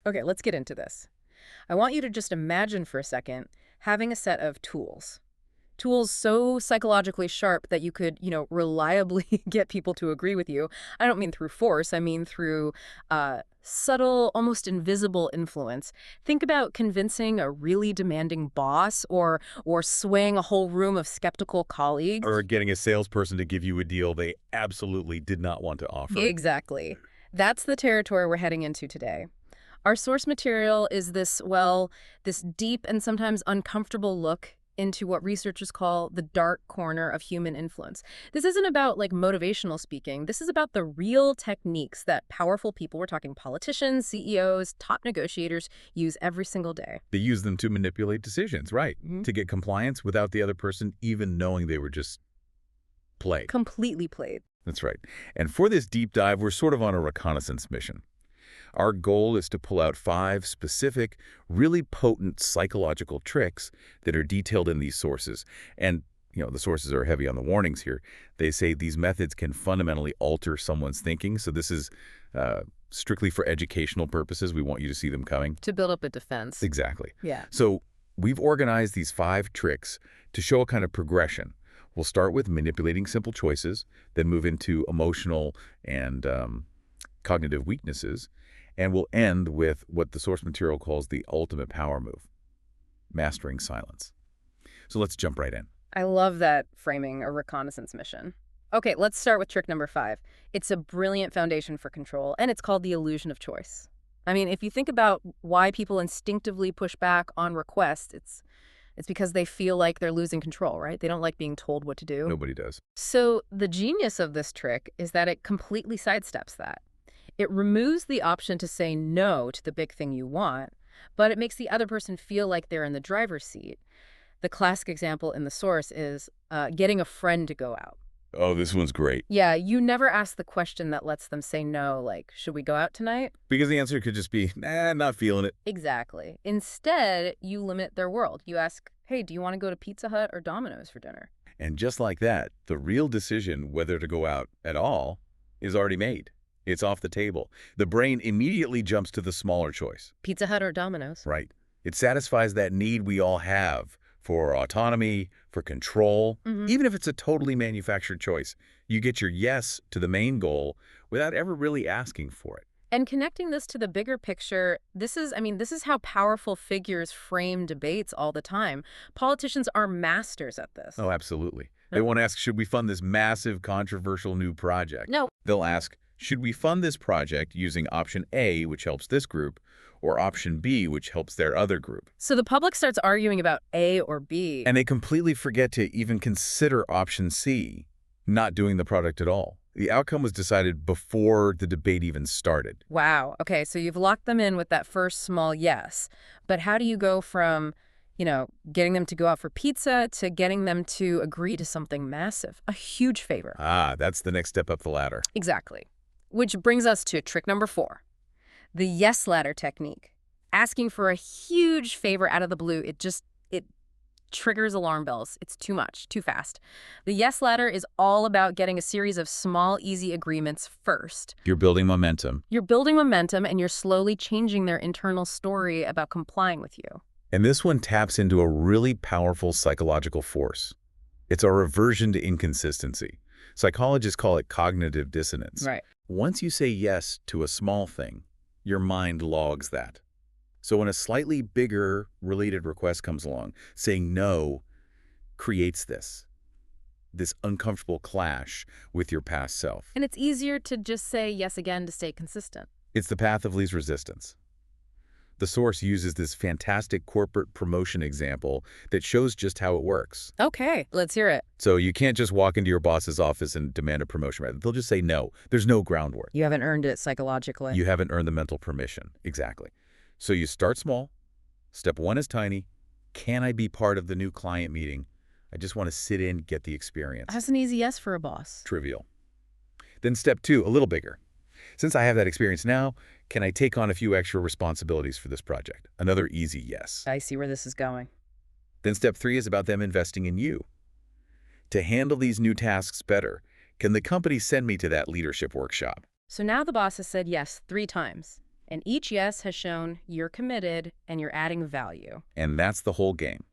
Okay, let's get into this. I want you to just imagine for a second having a set of tools. Tools so psychologically sharp that you could, reliably get people to agree with you. I don't mean through force, I mean through subtle, almost invisible influence. Think about convincing a really demanding boss or swaying a whole room of skeptical colleagues. Or getting a salesperson to give you a deal they absolutely did not want to offer. Exactly. That's the territory we're heading into today. Our source material is this deep and sometimes uncomfortable look into what researchers call the dark corner of human influence. This isn't about motivational speaking. This is about the real techniques that powerful people, we're talking politicians, CEOs, top negotiators, use every single day. They use them to manipulate decisions, right? Mhm. To get compliance without the other person even knowing they were just played. Completely played. That's right. And for this deep dive, we're sort of on a reconnaissance mission. Our goal is to pull out 5 specific, really potent psychological tricks that are detailed in these sources. And, the sources are heavy on the warnings here. They say these methods can fundamentally alter someone's thinking. So this is strictly for educational purposes. We want you to see them coming. To build up a defense. Exactly. Yeah. So we've organized these 5 tricks to show a kind of progression. We'll start with manipulating simple choices, then move into emotional and cognitive weaknesses, and we'll end with what the source material calls the ultimate power move, mastering silence. So let's jump right in. I love that framing, a reconnaissance mission. Okay, let's start with trick number 5. It's a brilliant foundation for control, and it's called the illusion of choice. I mean, if you think about why people instinctively push back on requests, it's because they feel like they're losing control, right? They don't like being told what to do. Nobody does. So the genius of this trick is that it completely sidesteps that. It removes the option to say no to the big thing you want, but it makes the other person feel like they're in the driver's seat. The classic example in the source is getting a friend to go out. Oh, this one's great. Yeah, you never ask the question that lets them say no, like, should we go out tonight? Because the answer could just be, nah, not feeling it. Exactly. Instead, you limit their world. You ask, hey, do you want to go to Pizza Hut or Domino's for dinner? And just like that, the real decision whether to go out at all is already made. It's off the table. The brain immediately jumps to the smaller choice. Pizza Hut or Domino's? Right. It satisfies that need we all have for autonomy, for control. Even if it's a totally manufactured choice, you get your yes to the main goal without ever really asking for it. And connecting this to the bigger picture, this is how powerful figures frame debates all the time. Politicians are masters at this. Oh, absolutely. They won't ask, should we fund this massive, controversial new project? No. They'll ask, should we fund this project using option A, which helps this group, or option B, which helps their other group? So the public starts arguing about A or B. And they completely forget to even consider option C, not doing the product at all. The outcome was decided before the debate even started. Wow. Okay, so you've locked them in with that first small yes. But how do you go from, getting them to go out for pizza to getting them to agree to something massive, a huge favor? Ah, that's the next step up the ladder. Exactly. Which brings us to trick number 4, the yes ladder technique. Asking for a huge favor out of the blue, it triggers alarm bells. It's too much, too fast. The yes ladder is all about getting a series of small, easy agreements first. You're building momentum. You're building momentum, and you're slowly changing their internal story about complying with you. And this one taps into a really powerful psychological force. It's our aversion to inconsistency. Psychologists call it cognitive dissonance. Right. Once you say yes to a small thing, your mind logs that. So when a slightly bigger related request comes along, saying no creates this uncomfortable clash with your past self. And it's easier to just say yes again to stay consistent. It's the path of least resistance. The source uses this fantastic corporate promotion example that shows just how it works. Okay, let's hear it. So you can't just walk into your boss's office and demand a promotion. Right? They'll just say no. There's no groundwork. You haven't earned it psychologically. You haven't earned the mental permission. Exactly. So you start small. Step 1 is tiny. Can I be part of the new client meeting? I just want to sit in, get the experience. That's an easy yes for a boss. Trivial. Then step 2, a little bigger. Since I have that experience now, can I take on a few extra responsibilities for this project? Another easy yes. I see where this is going. Then step 3 is about them investing in you. To handle these new tasks better, can the company send me to that leadership workshop? So now the boss has said yes 3 times. And each yes has shown you're committed and you're adding value. And that's the whole game.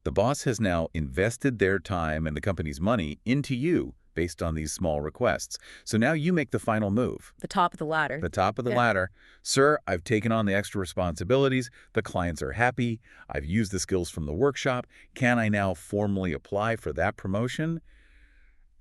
The boss has now invested their time and the company's money into you based on these small requests. So now you make the final move. The top of the ladder. The top of the Yeah. ladder. Sir, I've taken on the extra responsibilities. The clients are happy. I've used the skills from the workshop. Can I now formally apply for that promotion?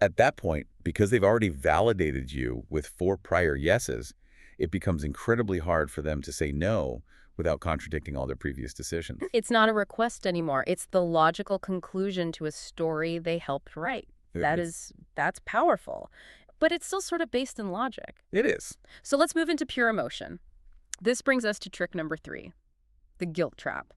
At that point, because they've already validated you with 4 prior yeses, it becomes incredibly hard for them to say no without contradicting all their previous decisions. It's not a request anymore. It's the logical conclusion to a story they helped write. That's powerful. But it's still sort of based in logic. It is. So let's move into pure emotion. This brings us to trick number 3, the guilt trap.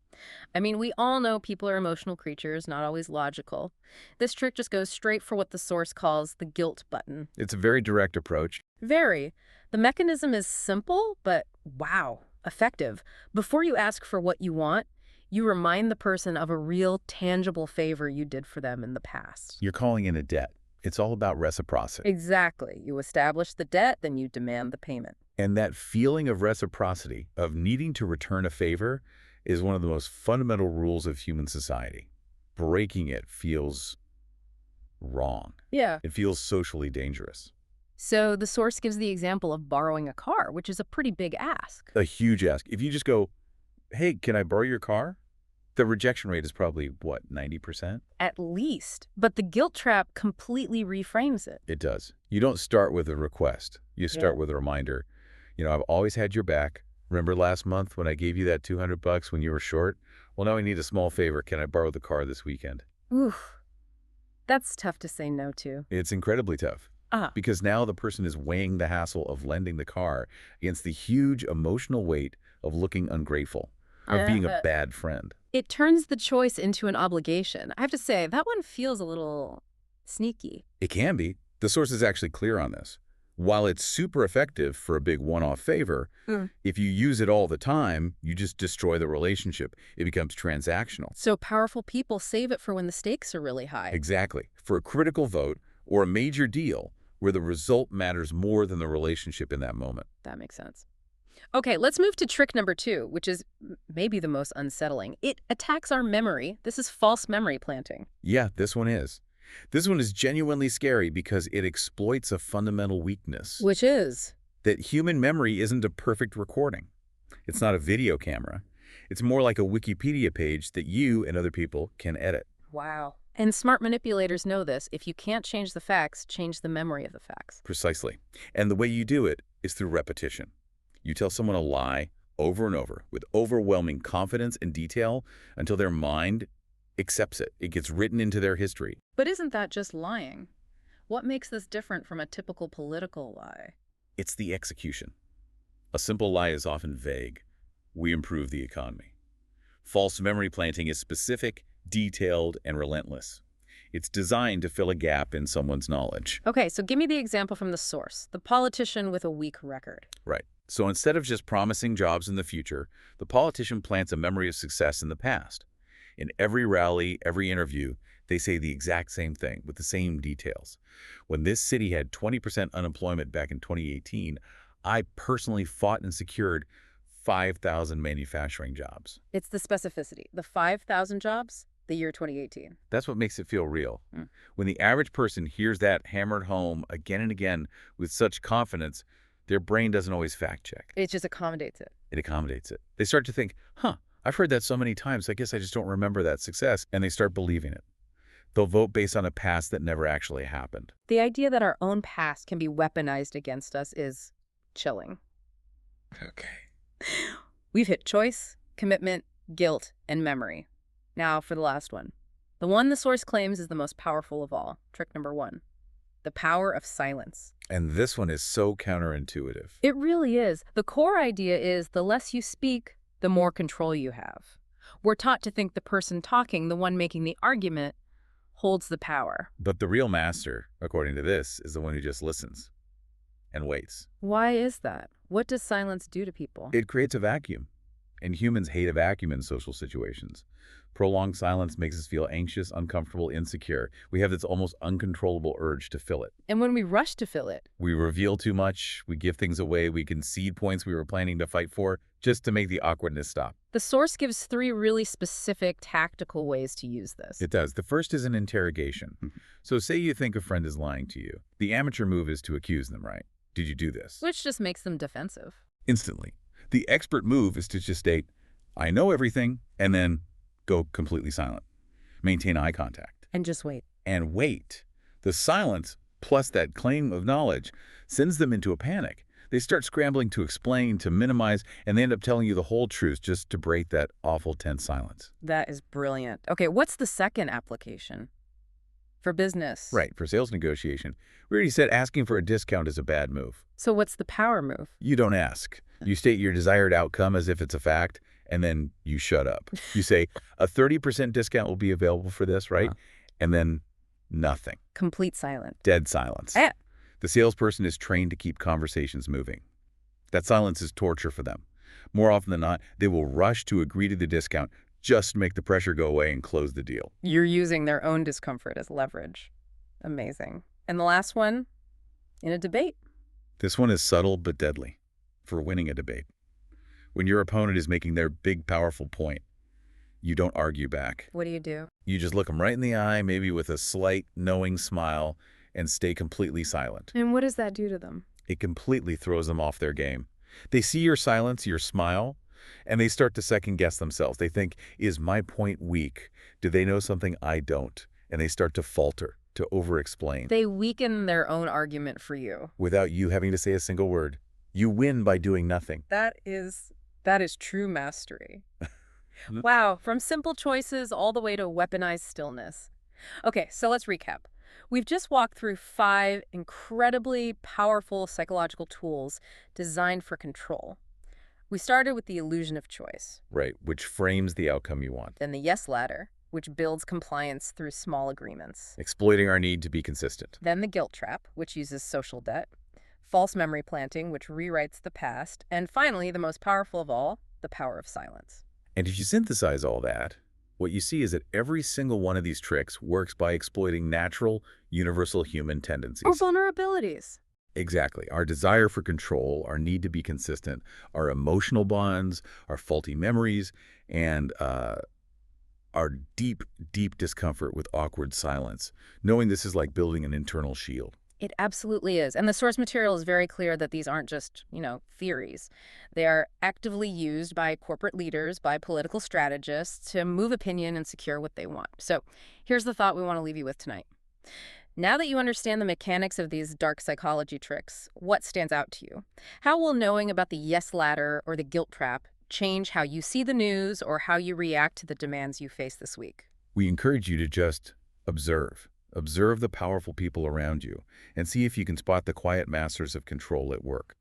I mean, we all know people are emotional creatures, not always logical. This trick just goes straight for what the source calls the guilt button. It's a very direct approach. Very. The mechanism is simple, but wow, effective. Before you ask for what you want, you remind the person of a real, tangible favor you did for them in the past. You're calling in a debt. It's all about reciprocity. Exactly. You establish the debt, then you demand the payment. And that feeling of reciprocity, of needing to return a favor, is one of the most fundamental rules of human society. Breaking it feels wrong. Yeah. It feels socially dangerous. So the source gives the example of borrowing a car, which is a pretty big ask. A huge ask. If you just go, hey, can I borrow your car? The rejection rate is probably, what, 90%? At least. But the guilt trap completely reframes it. It does. You don't start with a request. You start Yeah. with a reminder. I've always had your back. Remember last month when I gave you that $200 when you were short? Well, now I need a small favor. Can I borrow the car this weekend? Oof. That's tough to say no to. It's incredibly tough. Ah. Because now the person is weighing the hassle of lending the car against the huge emotional weight of looking ungrateful, of being a bad friend. It turns the choice into an obligation. I have to say, that one feels a little sneaky. It can be. The source is actually clear on this. While it's super effective for a big one-off favor, if you use it all the time, you just destroy the relationship. It becomes transactional. So powerful people save it for when the stakes are really high. Exactly. For a critical vote or a major deal where the result matters more than the relationship in that moment. That makes sense. Okay, let's move to trick number 2, which is maybe the most unsettling. It attacks our memory. This is false memory planting. Yeah, this one is. This one is genuinely scary because it exploits a fundamental weakness. Which is? That human memory isn't a perfect recording. It's not a video camera. It's more like a Wikipedia page that you and other people can edit. Wow. And smart manipulators know this. If you can't change the facts, change the memory of the facts. Precisely. And the way you do it is through repetition. You tell someone a lie over and over with overwhelming confidence and detail until their mind accepts it. It gets written into their history. But isn't that just lying? What makes this different from a typical political lie? It's the execution. A simple lie is often vague. We improve the economy. False memory planting is specific, detailed, and relentless. It's designed to fill a gap in someone's knowledge. Okay, so give me the example from the source, the politician with a weak record. Right. So instead of just promising jobs in the future, the politician plants a memory of success in the past. In every rally, every interview, they say the exact same thing with the same details. When this city had 20% unemployment back in 2018, I personally fought and secured 5,000 manufacturing jobs. It's the specificity. The 5,000 jobs, the year 2018. That's what makes it feel real. When the average person hears that hammered home again and again with such confidence, their brain doesn't always fact check. It just accommodates it. It accommodates it. They start to think, I've heard that so many times, I guess I just don't remember that success, and they start believing it. They'll vote based on a past that never actually happened. The idea that our own past can be weaponized against us is chilling. Okay. We've hit choice, commitment, guilt, and memory. Now for the last one. The one the source claims is the most powerful of all. Trick number 1. The power of silence. And this one is so counterintuitive. It really is. The core idea is the less you speak, the more control you have. We're taught to think the person talking, the one making the argument, holds the power. But the real master, according to this, is the one who just listens and waits. Why is that? What does silence do to people? It creates a vacuum. And humans hate a vacuum in social situations. Prolonged silence makes us feel anxious, uncomfortable, insecure. We have this almost uncontrollable urge to fill it. And when we rush to fill it, We reveal too much, we give things away, we concede points we were planning to fight for just to make the awkwardness stop. the source gives 3 really specific tactical ways to use this. It does. The first is an interrogation. Mhm. So say you think a friend is lying to you. The amateur move is to accuse them, right? Did you do this? Which just makes them defensive. Instantly. The expert move is to just state, I know everything, and then go completely silent. Maintain eye contact. And just wait. And wait. The silence, plus that claim of knowledge, sends them into a panic. They start scrambling to explain, to minimize, and they end up telling you the whole truth just to break that awful tense silence. That is brilliant. Okay, what's the second application? For business. Right, for sales negotiation, we already said asking for a discount is a bad move. So what's the power move? You don't ask. You state your desired outcome as if it's a fact, and then you shut up. You say, a 30% discount will be available for this, right? And then nothing. Complete silence. Dead silence. Eh. The salesperson is trained to keep conversations moving. That silence is torture for them. More often than not, they will rush to agree to the discount just to make the pressure go away and close the deal. You're using their own discomfort as leverage. Amazing. And the last one, in a debate. This one is subtle but deadly for winning a debate. When your opponent is making their big, powerful point, you don't argue back. What do you do? You just look them right in the eye, maybe with a slight, knowing smile, and stay completely silent. And what does that do to them? It completely throws them off their game. They see your silence, your smile, and they start to second-guess themselves. They think, is my point weak? Do they know something I don't? And they start to falter, to over-explain. They weaken their own argument for you. Without you having to say a single word. You win by doing nothing. That is true mastery. Wow, from simple choices all the way to weaponized stillness. Okay, so let's recap. We've just walked through 5 incredibly powerful psychological tools designed for control. We started with the illusion of choice, Right, which frames the outcome you want. then the yes ladder, which builds compliance through small agreements, Exploiting our need to be consistent. then the guilt trap, which uses social debt, false memory planting, which rewrites the past, and finally, the most powerful of all, the power of silence. And if you synthesize all that, what you see is that every single one of these tricks works by exploiting natural, universal human tendencies. Or vulnerabilities. Exactly. Our desire for control, our need to be consistent, our emotional bonds, our faulty memories, and our deep, deep discomfort with awkward silence. Knowing this is like building an internal shield. It absolutely is. And the source material is very clear that these aren't just, theories. They are actively used by corporate leaders, by political strategists to move opinion and secure what they want. So here's the thought we want to leave you with tonight. Now that you understand the mechanics of these dark psychology tricks, what stands out to you? How will knowing about the yes ladder or the guilt trap change how you see the news or how you react to the demands you face this week? We encourage you to just observe. Observe the powerful people around you and see if you can spot the quiet masters of control at work.